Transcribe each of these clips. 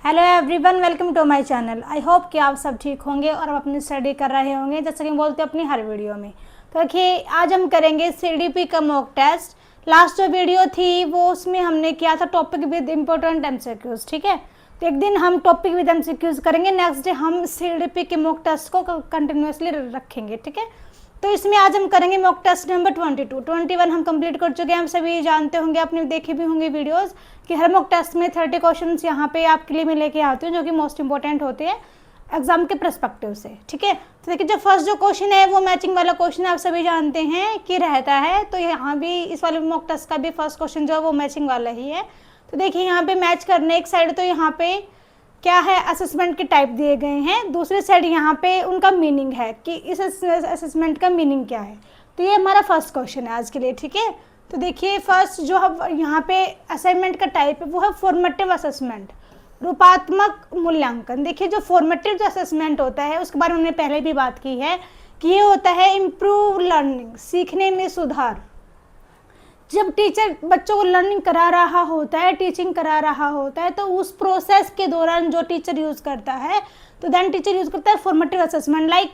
Hello everyone, welcome to my channel. I hope कि आप सब ठीक होंगे और आप अपनी स्टडी कर रहे होंगे जैसे कि बोलते हैं अपनी हर वीडियो में। तो देखिए, आज हम करेंगे सीडीपी का मॉक टेस्ट। लास्ट जो वीडियो थी वो उसमें हमने किया था टॉपिक विद इम्पोर्टेंट एमसीक्यूज। ठीक है, तो एक दिन हम टॉपिक विद एमसीक्यूज करेंगे, नेक्स्ट डे हम सीडीपी के मॉक टेस्ट को कंटिन्यूसली रखेंगे। ठीक है, तो इसमें आज हम करेंगे मॉक टेस्ट नंबर 22। 21 हम कंप्लीट कर चुके हैं। हम सभी जानते होंगे, आपने देखे भी होंगे वीडियोस, कि हर मॉक टेस्ट में 30 क्वेश्चंस यहाँ पे आपके लिए मैं लेके आती हूँ जो कि मोस्ट इंपॉर्टेंट होते हैं एग्जाम के पर्सपेक्टिव से। ठीक है, तो देखिए, जो फर्स्ट जो क्वेश्चन है वो मैचिंग वाला क्वेश्चन है। आप सभी जानते हैं कि रहता है, तो यहाँ भी इस वाले मॉक टेस्ट का भी फर्स्ट क्वेश्चन जो है वो मैचिंग वाला ही है। तो देखिए, यहाँ पे मैच करने एक साइड तो यहाँ पे क्या है, असेसमेंट के टाइप दिए गए हैं, दूसरी साइड यहाँ पे उनका मीनिंग है कि इस असेसमेंट का मीनिंग क्या है। तो ये हमारा फर्स्ट क्वेश्चन है आज के लिए। ठीक है, तो देखिए, फर्स्ट जो हम यहाँ पे असाइनमेंट का टाइप है वो है फॉर्मेटिव असेसमेंट, रूपात्मक मूल्यांकन। देखिए, जो फॉर्मेटिव जो असेसमेंट होता है उसके बारे में हमने पहले भी बात की है कि ये होता है इम्प्रूव लर्निंग, सीखने में सुधार। जब टीचर बच्चों को लर्निंग करा रहा होता है, टीचिंग करा रहा होता है, तो उस प्रोसेस के दौरान जो टीचर यूज़ करता है, तो देन टीचर यूज़ करता है formative assessment. Like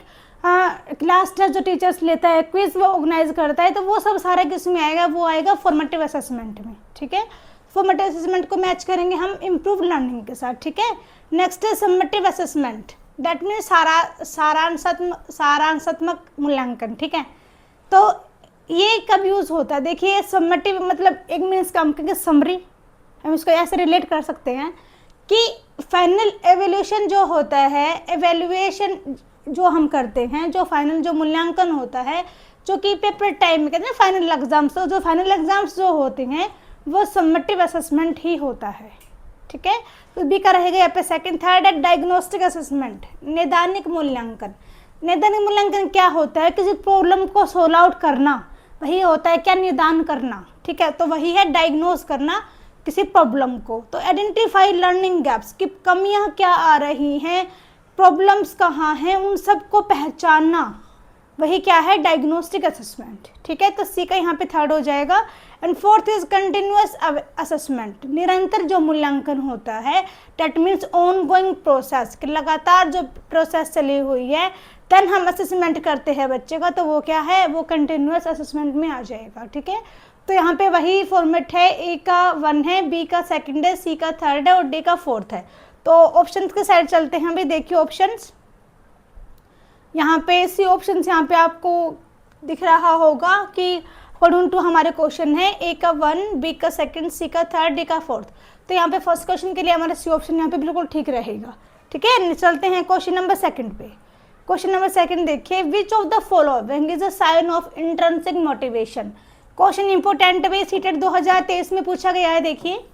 class test जो टीचर्स लेता है, क्विज वो ऑर्गेनाइज करता है, तो वो सब सारा किस में आएगा, वो आएगा फॉर्मेटिव असेसमेंट में। ठीक है, फॉर्मेटिव असेसमेंट को मैच करेंगे हम इम्प्रूव लर्निंग के साथ। ठीक है, नेक्स्ट है सम्मेटिव असेसमेंट, दैट मीन्स सारांशात्मक मूल्यांकन। ठीक है, तो ये कब यूज़ होता है, देखिए, सम्मेटिव मतलब एक मीन्स काम करके समरी, हम इसको ऐसे रिलेट कर सकते हैं कि फाइनल एवेल्यूशन जो होता है, एवेल्युएशन जो हम करते हैं, जो फाइनल जो मूल्यांकन होता है, जो कि पेपर टाइम में कहते हैं फाइनल एग्जाम्स, तो जो फाइनल एग्जाम्स जो होते हैं वो सम्मेटिव असेसमेंट ही होता है। ठीक है, तो बी का रहेगा यहाँ पे सेकंड। थर्ड है डायग्नोस्टिक असेसमेंट, नैदानिक मूल्यांकन। नैदानिक मूल्यांकन क्या होता है, किसी प्रॉब्लम को सोल्व आउट करना, वही होता है क्या, निदान करना। ठीक है, तो वही है डायग्नोज करना किसी प्रॉब्लम को। तो आइडेंटिफाई लर्निंग गैप्स, कि कमियां क्या आ रही हैं, प्रॉब्लम्स कहाँ हैं, उन सबको पहचानना, वही क्या है, डायग्नोस्टिक असेसमेंट। ठीक है, तो सी का यहाँ पे थर्ड हो जाएगा। And fourth is continuous assessment, निरंतर जो मूल्यांकन होता है, that means on going process, कि लगातार जो प्रोसेस चली हुई है, देन हम असेसमेंट करते हैं बच्चे का, तो वो क्या है, वो कंटिन्यूअस असेसमेंट में आ जाएगा। ठीक है, तो यहाँ पे वही फॉर्मेट है, ए का 1 है, बी का सेकंड है, सी का थर्ड है और डी का फोर्थ है। तो ऑप्शंस के साइड चलते हैं। अभी देखिए ऑप्शंस, यहाँ पे सी ऑप्शन यहाँ पे आपको दिख रहा होगा कि अकॉर्डिंग टू हमारे क्वेश्चन है, ए का 1, बी का सेकंड, सी का थर्ड, डी का फोर्थ। तो यहाँ पे फर्स्ट क्वेश्चन के लिए हमारा सी ऑप्शन यहाँ पे बिल्कुल ठीक रहेगा। ठीक है, चलते हैं क्वेश्चन नंबर सेकंड पे। क्वेश्चन नंबर सेकंड देखिए, which of the following is a sign of intrinsic motivation. Question important है, सीटेट 2023 में पूछा गया है। देखिए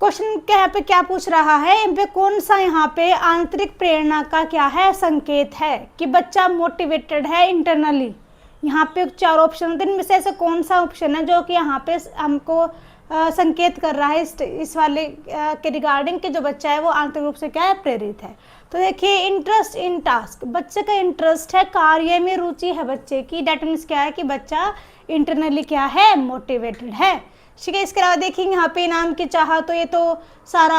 क्वेश्चन क्या यहाँ पे क्या पूछ रहा है, इन पे कौन सा यहाँ पे आंतरिक प्रेरणा का क्या है, संकेत है कि बच्चा मोटिवेटेड है इंटरनली। यहाँ पे 4 ऑप्शन होते हैं, इनमें से ऐसा कौन सा ऑप्शन है जो कि यहाँ पे हमको संकेत कर रहा है इस वाले के रिगार्डिंग कि जो बच्चा है वो आंतरिक रूप से क्या है, प्रेरित है। तो देखिए, इंटरेस्ट इन टास्क, बच्चे का इंटरेस्ट है, कार्य में रुचि है बच्चे की, डेट मीन्स क्या है कि बच्चा इंटरनली क्या है, मोटिवेटेड है। ठीक है, इसके अलावा देखिए यहाँ पे इनाम की चाह, तो ये तो सारा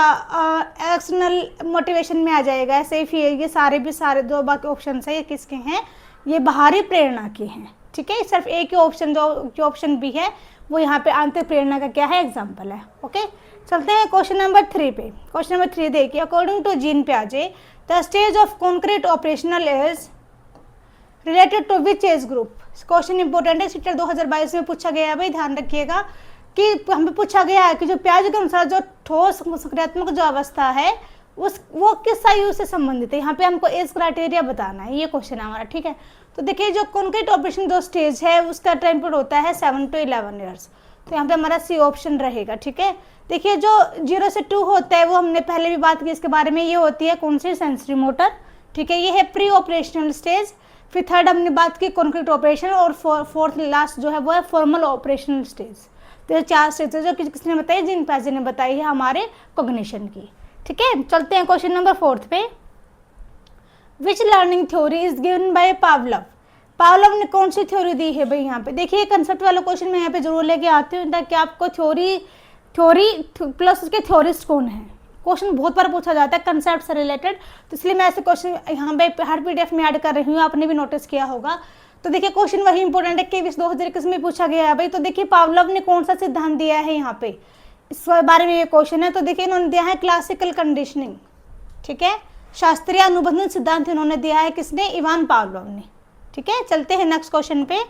एक्सटर्नल मोटिवेशन में आ जाएगा। ऐसे ही फिर ये सारे दो बाकी ऑप्शन है, ये किसके हैं, ये बाहरी प्रेरणा के हैं। ठीक है, सिर्फ एक ही ऑप्शन जो ऑप्शन बी है वो यहाँ पे आंतरिक प्रेरणा का क्या है, एग्जाम्पल है। ओके, चलते हैं क्वेश्चन नंबर 3 पे। क्वेश्चन नंबर 3 देखिए, अकॉर्डिंग टू जीन पियाजे the stage of concrete operational is related to which age group. Question important है, सीटेट 2022 में पूछा गया है। भाई ध्यान रखिएगा कि हमें पूछा गया है कि जो पियाजे के अनुसार जो ठोस सक्रियात्मक जो अवस्था है वो किस आयु से संबंधित है। यहाँ पे हमको एज क्राइटेरिया बताना है, ये क्वेश्चन है हमारा। ठीक है, तो देखिए, जो कॉन्क्रीट ऑपरेशन जो स्टेज है उसका टाइम पीरियड होता है 7 to 11 ईयर्स। तो यहाँ पे हमारा सी ऑप्शन रहेगा। ठीक है, देखिए, जो 0 से 2 होता है वो हमने पहले भी बात की इसके बारे में, ये होती है कौन सी, सेंसरी मोटर। ठीक है, ये है प्री ऑपरेशनल स्टेज। फिर थर्ड हमने बात की कॉन्क्रीट ऑपरेशन, और फोर्थ लास्ट जो है वो है फॉर्मल ऑपरेशनल स्टेज। तो ये 4 स्टेज जो किसने बताई, जीन पियाजे ने बताई है हमारे कॉग्निशन की। ठीक है, चलते हैं क्वेश्चन नंबर 4 पे। Which learning theory is given by Pavlov. Pavlov ने कौन सी थ्योरी दी है भाई। यहाँ पे देखिए, कंसेप्ट वाला क्वेश्चन मैं यहाँ पे जरूर लेके आती हूँ ताकि आपको थ्योरी प्लस उसके थ्योरिस्ट कौन है, क्वेश्चन बहुत बार पूछा जाता है कंसेप्ट से रिलेटेड, तो इसलिए मैं ऐसे क्वेश्चन यहाँ पे हर पीडीएफ में ऐड कर रही हूँ, आपने भी नोटिस किया होगा। तो देखिए क्वेश्चन वही इंपॉर्टेंट है कि 2021 में पूछा गया है भाई। तो देखिए पावलोव ने कौन सा सिद्धांत दिया है यहाँ पे, इस बारे में ये क्वेश्चन है। तो देखिए इन्होंने दिया है क्लासिकल कंडीशनिंग, ठीक है, शास्त्रीय अनुबंधन सिद्धांत इन्होंने दिया है, किसने, इवान पावलोव ने। ठीक है, चलते हैं नेक्स्ट क्वेश्चन पे।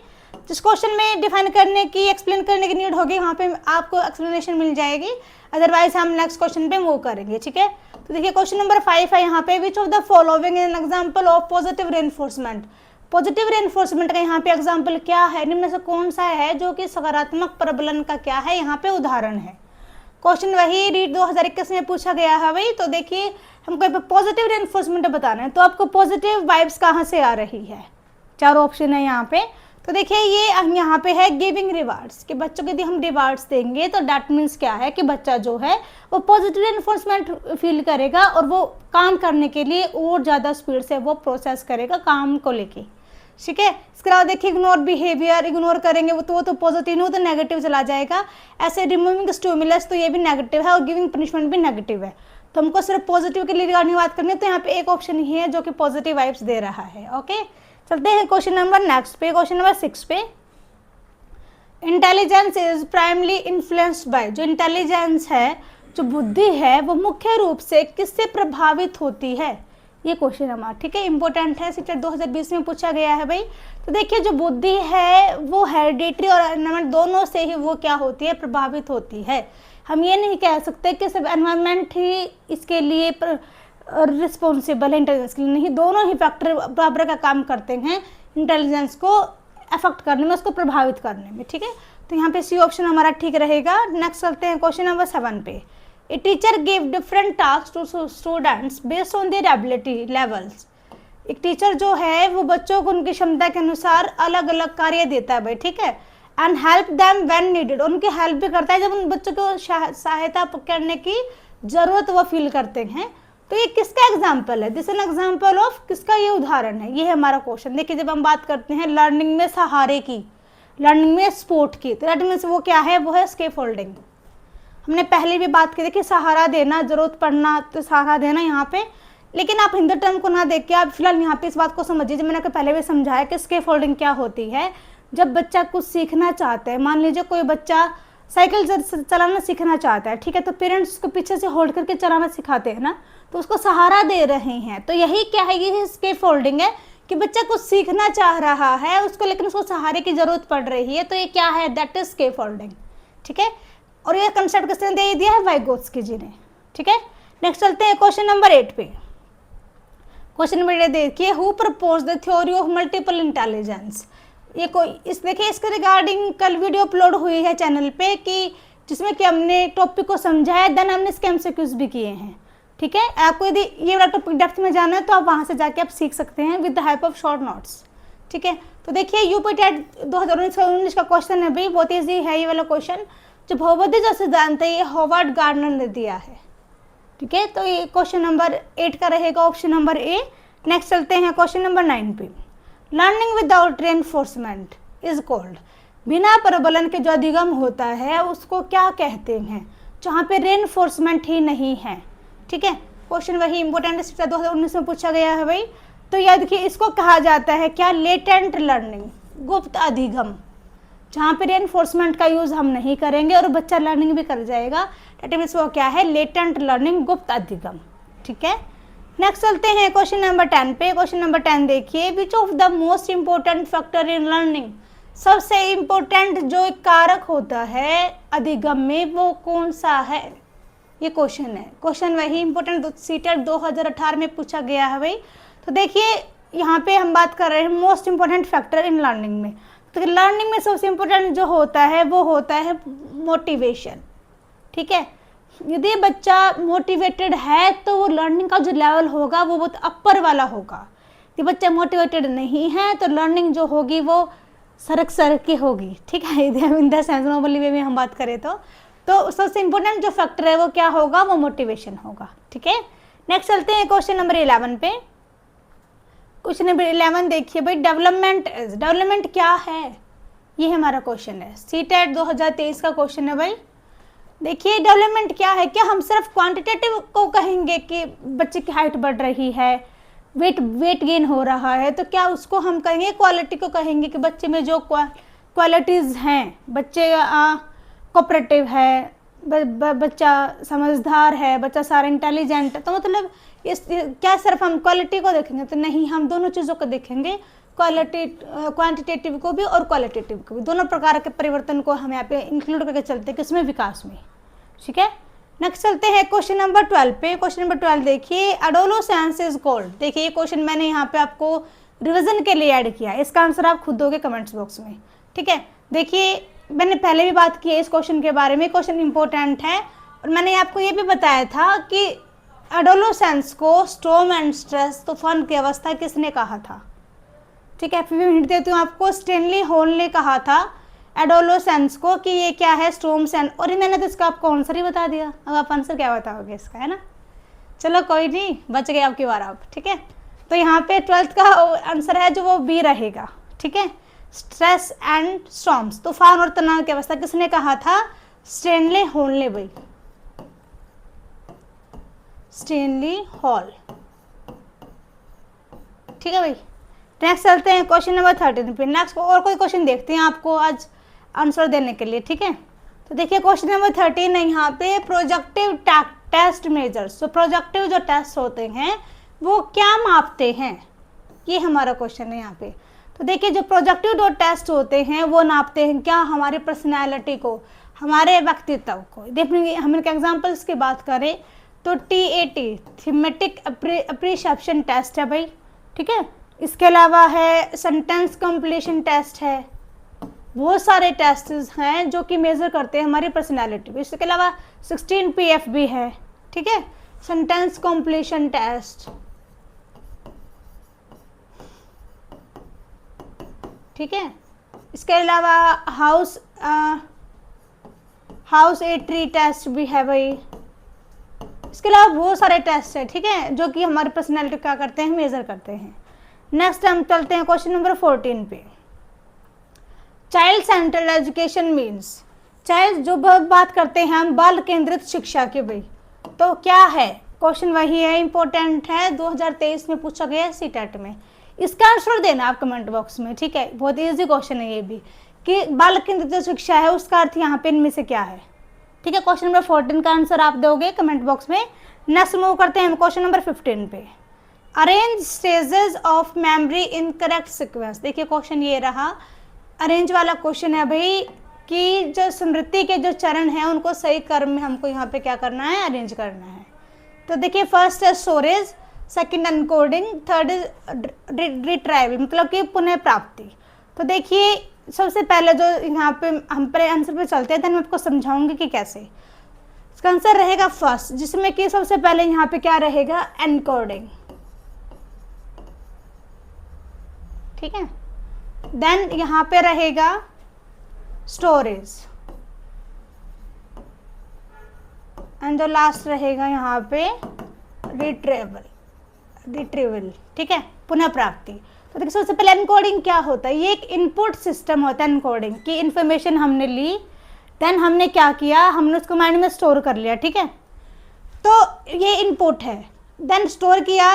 जिस क्वेश्चन में डिफाइन करने की, एक्सप्लेन करने की नीड होगी, वहाँ पे आपको एक्सप्लेनेशन मिल जाएगी, अदरवाइज हम नेक्स्ट क्वेश्चन पे मूव करेंगे। ठीक है, तो देखिए क्वेश्चन नंबर 5 है यहाँ पे, which of the following is an example of positive reinforcement. Positive reinforcement का यहाँ पे एग्जाम्पल क्या है, निम्न में से कौन सा है जो कि सकारात्मक प्रबलन का क्या है यहाँ पे उदाहरण है। क्वेश्चन वही रीड 2021 में पूछा गया है भाई। तो देखिए हमको पॉजिटिव रेनफोर्समेंट बताना है, तो आपको पॉजिटिव वाइब्स कहाँ से आ रही है, चारों ऑप्शन है यहाँ पे। तो देखिए ये यहाँ पे है गिविंग रिवार्ड्स, कि बच्चों को यदि हम रिवार्ड्स देंगे तो डैट मीन्स क्या है कि बच्चा जो है वो पॉजिटिव रेनफोर्समेंट फील करेगा और वो काम करने के लिए और ज़्यादा स्पीड से वो प्रोसेस करेगा काम को लेके। ठीक है, इसके अलावा देखिए इग्नोर बिहेवियर, इग्नोर करेंगे वो तो पॉजिटिव नहीं, वो तो नेगेटिव चला जाएगा। ऐसे रिमूविंग स्टिमुलस, तो ये भी नेगेटिव है, और गिविंग पनिशमेंट भी नेगेटिव है। तो हमको सिर्फ पॉजिटिव के लिए रिगार्डिंग बात करनी है, तो यहाँ पे एक ऑप्शन ही है जो कि पॉजिटिव वाइब्स दे रहा है। ओके, चलते हैं क्वेश्चन नंबर नेक्स्ट पे, क्वेश्चन नंबर 6 पे। Intelligence is primarily influenced by, जो इंटेलिजेंस है, जो बुद्धि है, वो मुख्य रूप से किससे प्रभावित होती है, ये क्वेश्चन हमारा। ठीक है, इंपॉर्टेंट है, सीटेट 2020 में पूछा गया है भाई। तो देखिए जो बुद्धि है वो हेरिडिटरी और एनवायरनमेंट दोनों से ही वो क्या होती है, प्रभावित होती है। हम ये नहीं कह सकते कि सिर्फ एनवायरनमेंट ही इसके लिए रिस्पॉन्सिबल है इंटेलिजेंस के लिए, नहीं, दोनों ही फैक्टर बराबर का काम करते हैं इंटेलिजेंस को अफेक्ट करने में, उसको प्रभावित करने में। ठीक है, तो यहाँ पे सी ऑप्शन हमारा ठीक रहेगा। नेक्स्ट चलते हैं क्वेश्चन नंबर 7 पे। A teacher give different task to students based on their ability levels. एक टीचर जो है वो बच्चों को उनकी क्षमता के अनुसार अलग अलग कार्य देता है भाई। ठीक है, and help them when needed, उनकी हेल्प भी करता है जब उन बच्चों को सहायता करने की जरूरत वो फील करते हैं। तो ये किसका एग्जाम्पल है, दिस एन एग्जाम्पल ऑफ, किसका ये उदाहरण है, ये है हमारा क्वेश्चन। देखिए जब हम बात करते हैं लर्निंग में सहारे की, लर्निंग में सपोर्ट की, तो दैट मीन्स वो क्या है, वो है स्कैफोल्डिंग। हमने पहले भी बात की, देखिए सहारा देना, जरूरत पड़ना, तो सहारा देना यहाँ पे, लेकिन आप हिंदी टर्म को ना देख के आप फिलहाल यहाँ पे इस बात को समझिए, जो मैंने आपको पहले भी समझाया कि स्कैफोल्डिंग क्या होती है। जब बच्चा कुछ सीखना चाहता है, मान लीजिए कोई बच्चा साइकिल चलाना सीखना चाहता है, ठीक है, तो पेरेंट्स उसको पीछे से होल्ड करके चलाना सिखाते हैं ना, तो उसको सहारा दे रहे हैं। तो यही क्या है, ये स्कैफोल्डिंग है कि बच्चा कुछ सीखना चाह रहा है उसको, लेकिन उसको सहारे की जरूरत पड़ रही है, तो ये क्या है, दैट इज स्कैफोल्डिंग। ठीक है, और ये कंसेप्ट किसने दे दिया है, वाइगोत्स्की जी ने। ठीक है, नेक्स्ट चलते हैं क्वेश्चन नंबर 8 पे। क्वेश्चन नंबर 8 देखिए, who propose the theory of multiple intelligence. ये कोई देखिए इसके रिगार्डिंग कल वीडियो अपलोड हुई है चैनल पे, कि जिसमें कि हमने टॉपिक को समझाया, देन हमने इसके एमसीक्यूज भी किए हैं। ठीक है, आपको यदि ये वाला टॉपिक डेप्थ में जाना है तो आप वहाँ से जाके आप सीख सकते हैं with the help of short notes. ठीक है, तो देखिए यूपी टेट 2019 का क्वेश्चन है भाई, बहुत ईजी है ये वाला क्वेश्चन। जो बहुपदी जो सिद्धांत है ये हॉवर्ड गार्डनर ने दिया है। ठीक है, तो ये क्वेश्चन नंबर 8 का रहेगा ऑप्शन नंबर ए। नेक्स्ट चलते हैं क्वेश्चन नंबर 9 पे। Learning without reinforcement is called, बिना प्रबलन के जो अधिगम होता है उसको क्या कहते हैं, जहाँ पे रेनफोर्समेंट ही नहीं है। ठीक है, क्वेश्चन वही इंपॉर्टेंट 2019 में पूछा गया है भाई। तो याद रखिए इसको कहा जाता है क्या, लेटेंट लर्निंग, गुप्त अधिगम, जहाँ पे रेनफोर्समेंट का यूज हम नहीं करेंगे और बच्चा लर्निंग भी कर जाएगा, दैट मीन्स वो क्या है, लेटेंट लर्निंग, गुप्त अधिगम। ठीक है, नेक्स्ट चलते हैं क्वेश्चन नंबर 10 पे। क्वेश्चन नंबर 10 देखिए, which of the most important factor in learning, सबसे इंपॉर्टेंट जो एक कारक होता है अधिगम में वो कौन सा है, ये क्वेश्चन है। क्वेश्चन वही इंपॉर्टेंट सीटेट 2018 में पूछा गया है भाई। तो देखिए यहाँ पे हम बात कर रहे हैं most important factor in learning में, तो लर्निंग में सबसे इंपॉर्टेंट जो होता है वो होता है मोटिवेशन। ठीक है, यदि बच्चा मोटिवेटेड है तो वो लर्निंग का जो लेवल होगा वो बहुत अपर वाला होगा। यदि बच्चा मोटिवेटेड नहीं है तो लर्निंग जो होगी वो सरक के होगी। ठीक है, इन द सेंस नॉर्मली वे में हम बात करें तो सबसे इंपॉर्टेंट जो फैक्टर है वो क्या होगा, वो मोटिवेशन होगा। ठीक है, नेक्स्ट चलते हैं क्वेश्चन नंबर 11 पे। क्वेश्चन नंबर 11 देखिए भाई, डेवलपमेंट क्या है, ये हमारा क्वेश्चन है, सीटेट 2023 का क्वेश्चन है भाई। देखिए डेवलपमेंट क्या है, क्या हम सिर्फ क्वांटिटेटिव को कहेंगे कि बच्चे की हाइट बढ़ रही है, वेट गेन हो रहा है, तो क्या उसको हम कहेंगे, क्वालिटी को कहेंगे कि बच्चे में जो क्वालिटीज़ हैं, बच्चे कोऑपरेटिव है, बच्चा समझदार है, बच्चा सारा इंटेलिजेंट है, तो मतलब क्या सिर्फ हम क्वालिटी को देखेंगे? तो नहीं, हम दोनों चीज़ों को देखेंगे, क्वांटिटेटिव को भी और क्वालिटेटिव को भी, दोनों प्रकार के परिवर्तन को हम यहाँ पे इंक्लूड करके चलते हैं किसमें, विकास में। ठीक है, नेक्स्ट चलते हैं क्वेश्चन नंबर 12 पे। क्वेश्चन नंबर 12 देखिए, एडोलेसेंस इज कॉल्ड। देखिए ये क्वेश्चन मैंने यहाँ पे आपको रिवीजन के लिए ऐड किया है, इसका आंसर आप खुद दोगे कमेंट्स बॉक्स में। ठीक है, देखिए मैंने पहले भी बात की है इस क्वेश्चन के बारे में, क्वेश्चन इंपॉर्टेंट है, और मैंने आपको ये भी बताया था कि एडोलेसेंस को स्टॉर्म एंड स्ट्रेस, तूफान की अवस्था किसने कहा था। ठीक है, फिर भी हिंट देती हूँ आपको, स्टैनली हॉल ने कहा था एडोलेसेंस को कि ये क्या है, स्टॉर्म्स एंड, और मैंने तो इसका आपको आंसर ही बता दिया, अब आप आंसर क्या बताओगे इसका, है ना। चलो कोई नहीं, बच गए आपकी बार आप। ठीक है, तो यहाँ पे 12th का आंसर है जो वो बी रहेगा। ठीक है, स्ट्रेस एंड स्टॉर्म्स, तूफान और तनाव की अवस्था किसने कहा था, स्टैनली हॉल ने भाई, स्टैनली हॉल। ठीक है भाई, नेक्स्ट चलते हैं क्वेश्चन नंबर 13 पे। नेक्स्ट और कोई क्वेश्चन देखते हैं आपको आज आंसर देने के लिए। ठीक है, तो देखिए क्वेश्चन नंबर 13 है यहाँ पे, प्रोजेक्टिव टेस्ट मेजर्स। तो प्रोजेक्टिव जो टेस्ट होते हैं वो क्या मापते हैं, ये हमारा क्वेश्चन है यहाँ पे। तो देखिए जो प्रोजेक्टिव जो टेस्ट होते हैं वो नापते हैं क्या, हमारी पर्सनैलिटी को, हमारे व्यक्तित्व को। देखिए हम इनके एग्जाम्पल्स की बात करें तो TAT थीमेटिक अप्रिशिएशन टेस्ट है भाई। ठीक है, इसके अलावा है सेंटेंस कंप्लीशन टेस्ट है, बहुत सारे टेस्ट हैं जो कि मेजर करते हैं हमारी पर्सनैलिटी। इसके अलावा 16 PF भी है। ठीक है, सेंटेंस कंप्लीशन टेस्ट। ठीक है, इसके अलावा हाउस ए ट्री टेस्ट भी है भाई। इसके अलावा बहुत सारे टेस्ट है, ठीक है, जो कि हमारी पर्सनैलिटी क्या करते हैं, मेजर करते हैं। नेक्स्ट हम चलते हैं क्वेश्चन नंबर 14 पे। Child central education means, child जो बात करते हैं हम बाल केंद्रित शिक्षा की भाई, तो क्या है, क्वेश्चन वही है, इंपॉर्टेंट है, 2023 में पूछा गया है CTET में। इसका आंसर देना आप कमेंट बॉक्स में। ठीक है, बहुत इजी क्वेश्चन है ये भी, कि बाल केंद्रित शिक्षा है उसका अर्थ यहाँ पे इनमें से क्या है। ठीक है, क्वेश्चन नंबर 14 का आंसर आप दोगे कमेंट बॉक्स में। नेक्स्ट मूव करते हैं हम क्वेश्चन नंबर 15 पे। Arrange stages of memory in correct sequence. देखिए क्वेश्चन ये रहा, अरेंज वाला क्वेश्चन है भाई, कि जो स्मृति के जो चरण हैं उनको सही क्रम में हमको यहाँ पे क्या करना है, अरेंज करना है। तो देखिए फर्स्ट है storage, second encoding, third is retrieval, मतलब कि पुनः प्राप्ति। तो देखिए सबसे पहले जो यहाँ पे हम पर आंसर पे चलते हैं, तो मैं आपको समझाऊंगी कि कैसे। इसका आंसर रहेगा फर्स्ट, जिसमें कि सबसे पहले यहाँ पे क्या रहेगा, एनकोडिंग। ठीक है, देन यहाँ पे रहेगा स्टोरेज, एंड जो लास्ट रहेगा यहाँ पे रिट्रीवल। ठीक है, पुनः प्राप्ति। तो देखिए सबसे पहले एनकोडिंग क्या होता है, ये एक इनपुट सिस्टम होता है एनकोडिंग की। इंफॉर्मेशन हमने ली, देन हमने क्या किया, हमने उसको माइंड में स्टोर कर लिया। ठीक है, तो ये इनपुट है, देन स्टोर किया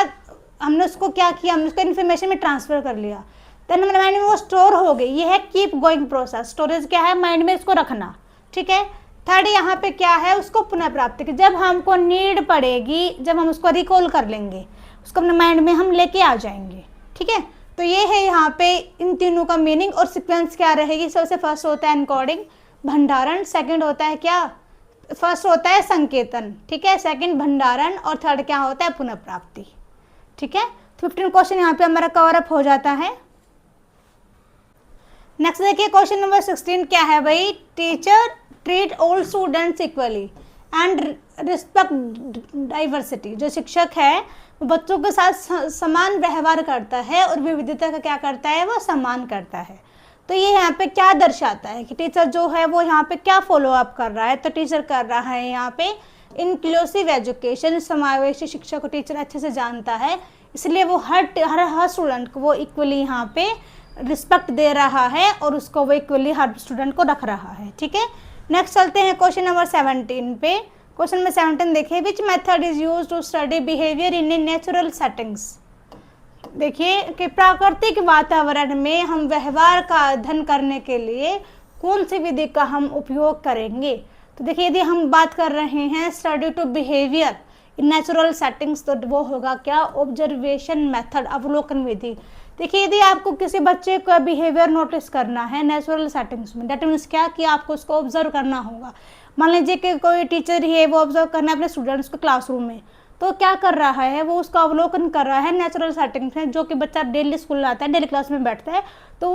हमने, उसको क्या किया, हमने उसको इन्फॉर्मेशन में ट्रांसफर कर लिया, देन हमारे माइंड में वो स्टोर हो गई। ये है कीप गोइंग प्रोसेस। स्टोरेज क्या है, माइंड में इसको रखना। ठीक है, थर्ड यहाँ पे क्या है, उसको पुनः प्राप्ति की, जब हमको नीड पड़ेगी, जब हम उसको रिकॉल कर लेंगे, उसको अपने माइंड में हम लेके आ जाएंगे। ठीक है, तो ये है यहाँ पे इन तीनों का मीनिंग। और सीक्वेंस क्या रहेगी, सबसे फर्स्ट होता है एनकोडिंग, भंडारण, सेकंड होता है क्या, फर्स्ट होता है संकेतन, ठीक है, सेकंड भंडारण, और थर्ड क्या होता है, पुनः प्राप्ति। ठीक है, 15 क्वेश्चन यहाँ पे हमारा कवर अप हो जाता है। नेक्स्ट देखिए क्वेश्चन नंबर 16 क्या है भाई, teacher treat all students equally and respect diversity. जो शिक्षक है वो बच्चों के साथ समान व्यवहार करता है और विविधता का क्या करता है, वो सम्मान करता है। तो ये यहाँ पे क्या दर्शाता है कि टीचर जो है वो यहाँ पे क्या फॉलो अप कर रहा है। तो टीचर कर रहा है यहाँ पे इंक्लूसिव एजुकेशन, समावेशी शिक्षा को टीचर अच्छे से जानता है, इसलिए वो हर स्टूडेंट को वो इक्वली यहाँ पे रिस्पेक्ट दे रहा है और उसको वो इक्वली हर स्टूडेंट को रख रहा है। ठीक है, नेक्स्ट चलते हैं क्वेश्चन नंबर 17 पे। क्वेश्चन नंबर 17 देखिए, which method is use to study behaviour in a natural settings. देखिए कि प्राकृतिक वातावरण में हम व्यवहार का अध्ययन करने के लिए कौन सी विधि का हम उपयोग करेंगे। तो देखिए यदि हम बात कर रहे हैं study to behaviour in natural settings, तो वो होगा क्या, ऑब्जर्वेशन मेथड, अवलोकन विधि। देखिए यदि आपको किसी बच्चे का बिहेवियर नोटिस करना है नेचुरल सेटिंग्स में, दैट मीन्स क्या कि आपको उसको ऑब्जर्व करना होगा। मान लीजिए कि कोई टीचर ही है, वो ऑब्जर्व करना है अपने स्टूडेंट्स को क्लासरूम में, तो क्या कर रहा है, वो उसका अवलोकन कर रहा है नेचुरल सेटिंग्स में, जो कि बच्चा डेली स्कूल आता है, डेली क्लास में बैठता है, तो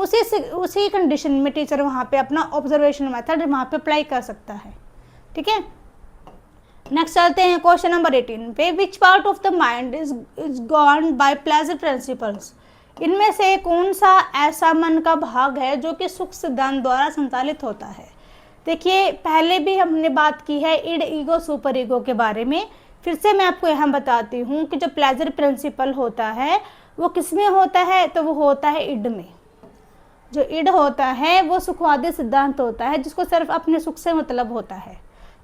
उसी कंडीशन में टीचर वहाँ पे अपना ऑब्जर्वेशन मेथड वहाँ पे अप्लाई कर सकता है। ठीक है, नेक्स्ट चलते हैं क्वेश्चन नंबर 18 पे। Which part of the mind is governed bye pleasure principles. इनमें से कौन सा ऐसा मन का भाग है जो कि सुख सिद्धांत द्वारा संचालित होता है। देखिए पहले भी हमने बात की है इड, ईगो, सुपर ईगो के बारे में। फिर से मैं आपको यहाँ बताती हूँ कि जो प्लेजर प्रिंसिपल होता है वो किस में होता है, तो वो होता है इड में। जो इड होता है वो सुखवादी सिद्धांत होता है, जिसको सिर्फ अपने सुख से मतलब होता है।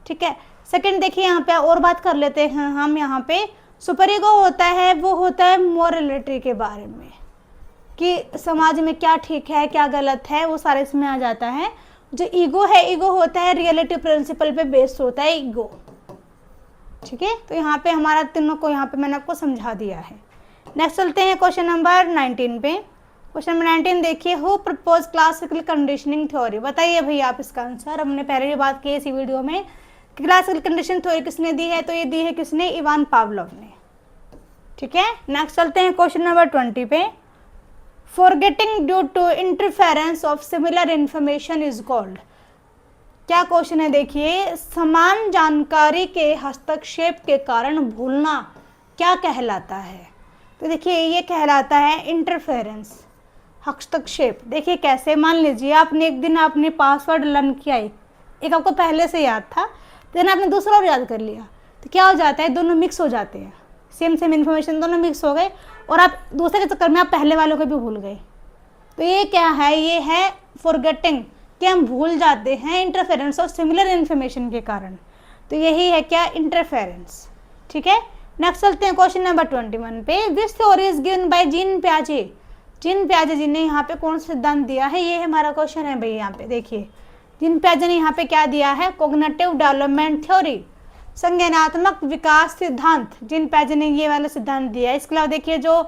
ठीक है, सेकंड देखिए यहाँ पे और बात कर लेते हैं हम। यहाँ पे सुपर ईगो होता है, वो होता है मोरलिटी के बारे में, कि समाज में क्या ठीक है क्या गलत है, वो सारे इसमें आ जाता है। जो ईगो है, ईगो होता है रियलिटी प्रिंसिपल पे बेस्ड होता है ईगो। ठीक है, तो यहाँ पे हमारा तीनों को यहाँ पे मैंने आपको समझा दिया है। नेक्स्ट चलते हैं क्वेश्चन नंबर 19 पे। क्वेश्चन नंबर 19 देखिए, who propose classical conditioning theory. बताइए भैया आप इसका आंसर। हमने पहले भी बात की है इसी वीडियो में कि क्लासिकल कंडीशनिंग थ्योरी किसने दी है, तो ये दी है किसने, इवान पावलोव ने। ठीक है, नेक्स्ट चलते हैं क्वेश्चन नंबर 20 पे। Forgetting due to interference of similar information is called. क्या क्वेश्चन है देखिए, समान जानकारी के हस्तक्षेप के कारण भूलना क्या कहलाता है। तो देखिए ये कहलाता है इंटरफेरेंस, हस्तक्षेप। देखिए कैसे, मान लीजिए आपने एक दिन आपने पासवर्ड लर्न किया, एक आपको पहले से याद था, देन आपने दूसरा और याद कर लिया, तो क्या हो जाता है, दोनों मिक्स हो जाते हैं, सेम इन्फॉर्मेशन दोनों मिक्स हो गए, और आप दूसरे के चक्कर में आप पहले वालों को भी भूल गए। तो ये क्या है, ये है फॉरगेटिंग, कि हम भूल जाते हैं इंटरफेरेंस ऑफ सिमिलर इन्फॉर्मेशन के कारण। तो यही है क्या, इंटरफेरेंस। ठीक है, नेक्स्ट चलते हैं क्वेश्चन नंबर 21 पे। Which theory is given by Jean पियाजे। जीन पियाजे जी ने यहाँ पे कौन सा सिद्धांत दिया है, ये हमारा क्वेश्चन है भाई। यहाँ पे देखिए जीन पियाजे ने यहाँ पे क्या दिया है, कॉग्निटिव डेवलपमेंट थ्योरी, संज्ञानात्मक विकास सिद्धांत। जीन पियाजे ने ये वाला सिद्धांत दिया है। इसके अलावा देखिए जो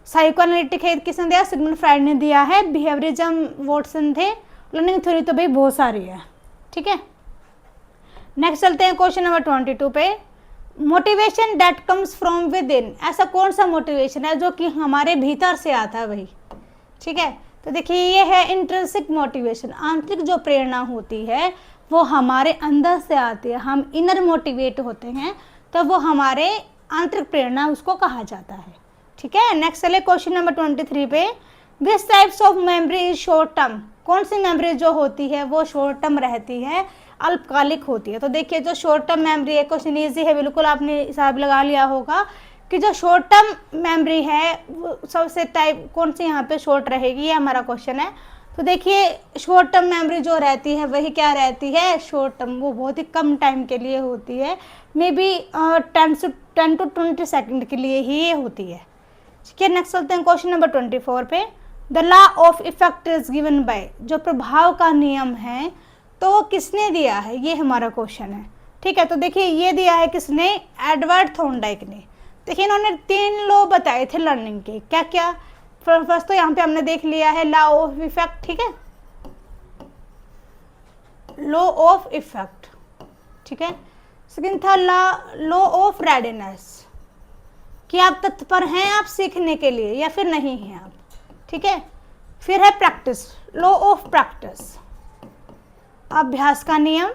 साइकोएनालिटिक है किसने दिया, सिगमंड फ्राइड ने दिया है। बिहेवियरिज्म वॉटसन थे। लर्निंग थ्योरी तो भाई बहुत सारी है। ठीक है, नेक्स्ट चलते हैं क्वेश्चन नंबर 22 पे। Motivation that comes from with in. ऐसा कौन सा मोटिवेशन है जो कि हमारे भीतर से आता है भाई। ठीक है, तो देखिए ये है इंट्रिंसिक मोटिवेशन, आंतरिक जो प्रेरणा होती है वो हमारे अंदर से आती है। हम इनर मोटिवेट होते हैं तो वो हमारे आंतरिक प्रेरणा उसको कहा जाता है। ठीक है, नेक्स्ट चले क्वेश्चन नंबर 23 पे। Which types of memory is short term. कौन सी मेमोरी जो होती है वो शॉर्ट टर्म रहती है, अल्पकालिक होती है। तो देखिए जो शॉर्ट टर्म मेमोरी है, क्वेश्चन ईजी है, बिल्कुल आपने हिसाब लगा लिया होगा कि जो शॉर्ट टर्म मेमोरी है वो सबसे टाइप कौन सी यहाँ पे शॉर्ट रहेगी, ये हमारा क्वेश्चन है। तो देखिए शॉर्ट टर्म मेमोरी जो रहती है वही क्या रहती है, शॉर्ट टर्म, वो बहुत ही कम टाइम के लिए होती है, मे बी 10 to 20 सेकेंड के लिए ही ये होती है। ठीक है, नेक्स्ट चलते हैं क्वेश्चन नंबर 24 पे। The law of effect is given bye. जो प्रभाव का नियम है तो वो किसने दिया है, ये हमारा क्वेश्चन है। ठीक है, तो देखिए ये दिया है किसने, एडवर्ड थॉर्नडाइक ने। देखिए इन्होंने 3 लॉ बताए थे लर्निंग के। क्या क्या, फर्स्ट तो यहाँ पे हमने देख लिया है लॉ ऑफ इफेक्ट। ठीक है, लॉ ऑफ इफेक्ट। ठीक है, सेकंड था लॉ ऑफ रेडीनेस, कि आप तत्पर हैं आप सीखने के लिए या फिर नहीं हैं आप। ठीक है, फिर है प्रैक्टिस, लॉ ऑफ प्रैक्टिस, अभ्यास का नियम,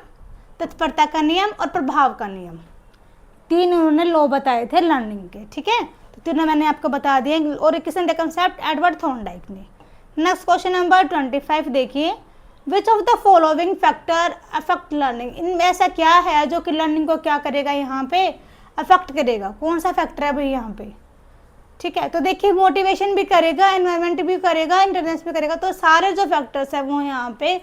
तत्परता का नियम और प्रभाव का नियम। 3 उन्होंने लॉ बताए थे लर्निंग के। ठीक है, तो तीनों मैंने आपको बता दिए, और किसने दिया कंसेप्ट, एडवर्ड थॉर्नडाइक ने। नेक्स्ट क्वेश्चन नंबर 25 देखिए। Which of the following factor affect learning. इनमें ऐसा क्या है जो कि लर्निंग को क्या करेगा, यहाँ पे अफेक्ट करेगा। कौन सा फैक्टर है भाई यहाँ पे। ठीक है, तो देखिए मोटिवेशन भी करेगा, एनवायरनमेंट भी करेगा, इंटरनेस भी करेगा। तो सारे जो फैक्टर्स है वो यहाँ पे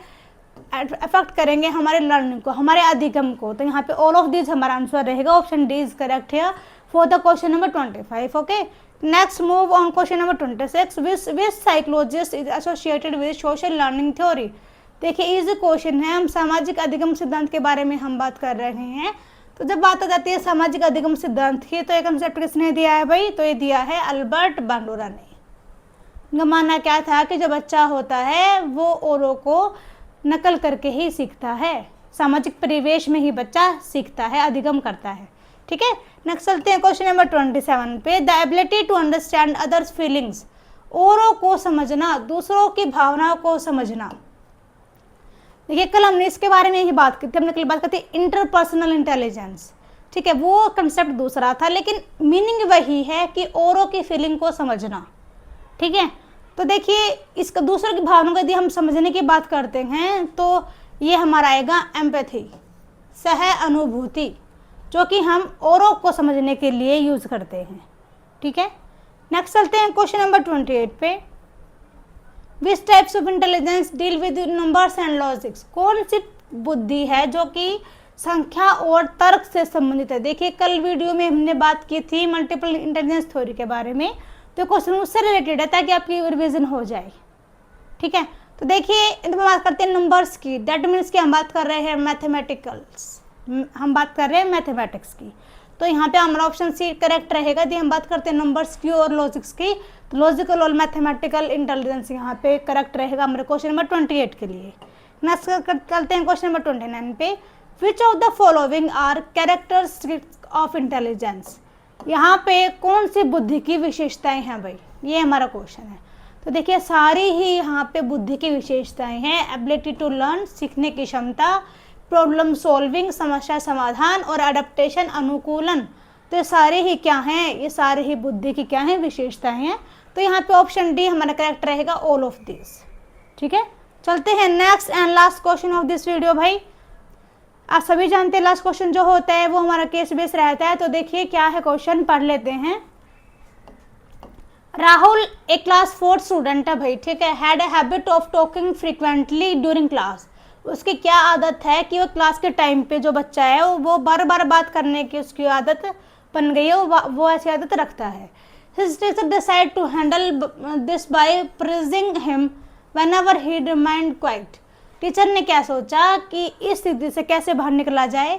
अफेक्ट करेंगे हमारे लर्निंग को, हमारे अधिगम को। तो यहाँ पे ऑल ऑफ दिस हमारा आंसर रहेगा, ऑप्शन डी इज करेक्ट है for the question number 25। Okay, next move on question number 26। Which psychologist is associated with social learning theory. देखिए इजी क्वेश्चन है, हम सामाजिक अधिगम सिद्धांत के बारे में हम बात कर रहे हैं। तो जब बात आ जाती है सामाजिक अधिगम सिद्धांत की, तो ये कंसेप्ट किसने दिया है भाई, तो ये दिया है अल्बर्ट बांडुरा ने। इनका मानना क्या था कि जो बच्चा होता है वो औरों को नकल करके ही सीखता है, सामाजिक परिवेश में ही बच्चा सीखता है, अधिगम करता है। ठीक है, नेक्स्ट चलते हैं क्वेश्चन नंबर 27 पे। The ability to understand others feelings, औरों को समझना, दूसरों की भावनाओं को समझना। देखिए कल हमने इसके बारे में ही बात की थी, हमने कल बात की थी इंटरपर्सनल इंटेलिजेंस। ठीक है, वो कंसेप्ट दूसरा था, लेकिन मीनिंग वही है कि औरों की फीलिंग को समझना। ठीक है, तो देखिए इसका दूसरों की भावनाओं को यदि हम समझने की बात करते हैं तो ये हमारा आएगा एम्पैथी, सह अनुभूति, जो कि हम औरों को समझने के लिए यूज करते हैं। ठीक है, नेक्स्ट चलते हैं क्वेश्चन नंबर 28 पे। Which types of intelligence deal with numbers and logics. कौन सी बुद्धि है जो कि संख्या और तर्क से संबंधित है। देखिए कल वीडियो में हमने बात की थी मल्टीपल इंटेलिजेंस थ्योरी के बारे में, तो क्वेश्चन उससे रिलेटेड है ताकि आपकी रिवीजन हो जाए। ठीक है, तो देखिए इनमें बात करते हैं नंबर्स की, दैट मीन्स कि हम बात कर रहे हैं मैथमेटिकल्स, हम बात कर रहे हैं मैथमेटिक्स की। तो यहाँ पे हमारा ऑप्शन सी करेक्ट रहेगा। यदि हम बात करते हैं नंबर्स की और लॉजिक्स की, तो लॉजिकल और मैथमेटिकल इंटेलिजेंस यहाँ पे करेक्ट रहेगा हमारे क्वेश्चन नंबर 28 के लिए। नेक्स्ट चलते हैं क्वेश्चन नंबर 29 पे। Which of the following are characteristics of intelligence. यहाँ पे कौन सी बुद्धि की विशेषताएं हैं भाई, ये हमारा क्वेश्चन है। तो देखिए सारी ही यहाँ पे बुद्धि की विशेषताएं हैं। एबिलिटी टू लर्न, सीखने की क्षमता, प्रॉब्लम सॉल्विंग, समस्या समाधान, और अडेप्टेशन, अनुकूलन। तो ये सारे ही क्या हैं, ये सारे ही बुद्धि की क्या हैं, विशेषताएं हैं। तो यहाँ पे ऑप्शन डी हमारा करेक्ट रहेगा, ऑल ऑफ दिस। ठीक है, चलते हैं next and last question of this video. भाई आप सभी जानते हैं लास्ट क्वेश्चन जो होता है वो हमारा केस बेस रहता है। तो देखिए क्या है क्वेश्चन, पढ़ लेते हैं। राहुल एक क्लास 4 स्टूडेंट है भाई, ठीक है, had a habit of talking frequently during class. उसकी क्या आदत है कि वो क्लास के टाइम पे जो बच्चा है वो बार बार बात करने की उसकी आदत बन गई है, वो ऐसी आदत रखता है। His teacher decide to handle this by praising him whenever he remained quiet। Teacher ने क्या सोचा कि इस स्थिति से कैसे बाहर निकला जाए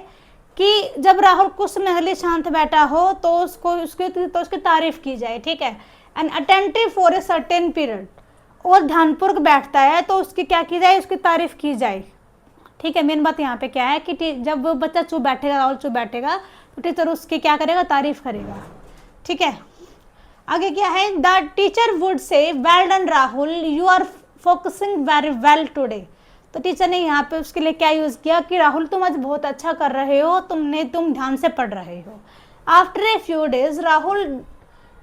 कि जब राहुल कुछ समय के लिए शांत बैठा हो तो उसकी तारीफ की जाए। ठीक है, and attentive for a certain period, और ध्यानपूर्वक बैठता है तो उसकी क्या की जाए, उसकी तारीफ की जाए। ठीक है, मेन बात यहाँ पे क्या है कि जब वो बच्चा चुप बैठेगा, राहुल चुप बैठेगा, तो टीचर उसकी क्या करेगा, तारीफ करेगा। ठीक है, आगे क्या है, the teacher would say well done Rahul, you are focusing very well today. तो टीचर ने यहाँ पे उसके लिए क्या यूज़ किया कि राहुल तुम आज बहुत अच्छा कर रहे हो, तुम ध्यान से पढ़ रहे हो। After a few days Rahul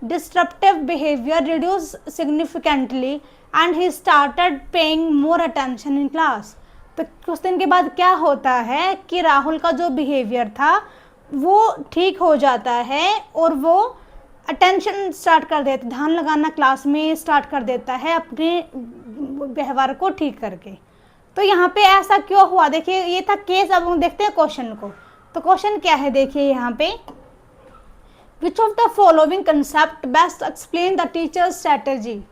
disruptive behaviour reduce significantly and he started paying more attention in class. तो कुछ दिन के बाद क्या होता है कि राहुल का जो बिहेवियर था वो ठीक हो जाता है और वो अटेंशन स्टार्ट कर देता, ध्यान लगाना क्लास में स्टार्ट कर देता है अपने व्यवहार को ठीक करके। तो यहाँ पे ऐसा क्यों हुआ, देखिए ये था केस। अब हम देखते हैं क्वेश्चन को। तो क्वेश्चन क्या है, देखिए यहाँ पे, which of the following concept best explain the teacher strategy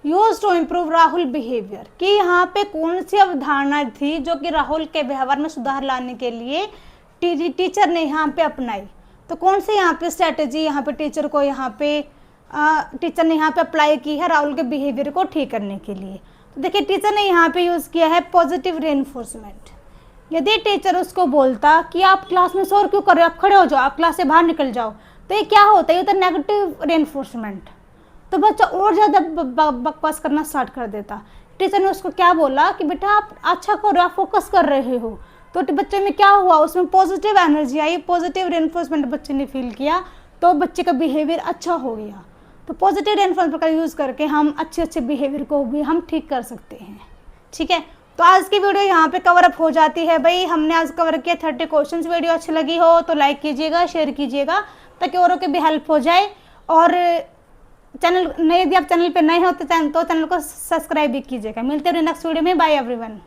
use to improve Rahul behaviour. कि यहाँ पे कौन सी अवधारणा थी जो कि राहुल के व्यवहार में सुधार लाने के लिए टीचर ने यहाँ पे अपनाई। तो कौन सी यहाँ पे स्ट्रेटेजी यहाँ पे टीचर ने यहाँ पे अप्लाई की है राहुल के बिहेवियर को ठीक करने के लिए। तो देखिए टीचर ने यहाँ पे यूज़ किया है पॉजिटिव रेनफोर्समेंट। यदि टीचर उसको बोलता कि आप क्लास में शोर क्यों कर रहे हो, आप खड़े हो जाओ, आप क्लास से बाहर निकल जाओ, तो ये क्या होता है, ये होता है नेगेटिव रेनफोर्समेंट। तो बच्चा और ज़्यादा बकवास करना स्टार्ट कर देता। टीचर ने उसको क्या बोला कि बेटा आप अच्छा कर रहे हो, आप फोकस कर रहे हो। तो बच्चे में क्या हुआ, उसमें पॉजिटिव एनर्जी आई, पॉजिटिव रेनफोर्समेंट बच्चे ने फील किया, तो बच्चे का बिहेवियर अच्छा हो गया। तो पॉजिटिव रेनफोर्समेंट का यूज़ करके हम अच्छे बिहेवियर को भी हम ठीक कर सकते हैं। ठीक है, तो आज की वीडियो यहाँ पे कवर अप हो जाती है भाई। हमने आज कवर किया 30 क्वेश्चंस। वीडियो अच्छी लगी हो तो लाइक कीजिएगा, शेयर कीजिएगा ताकि औरों की भी हेल्प हो जाए। और चैनल नए, यदि आप चैनल पे नए हो तो चैनल को सब्सक्राइब भी कीजिएगा। मिलते हैं नेक्स्ट वीडियो में। Bye everyone.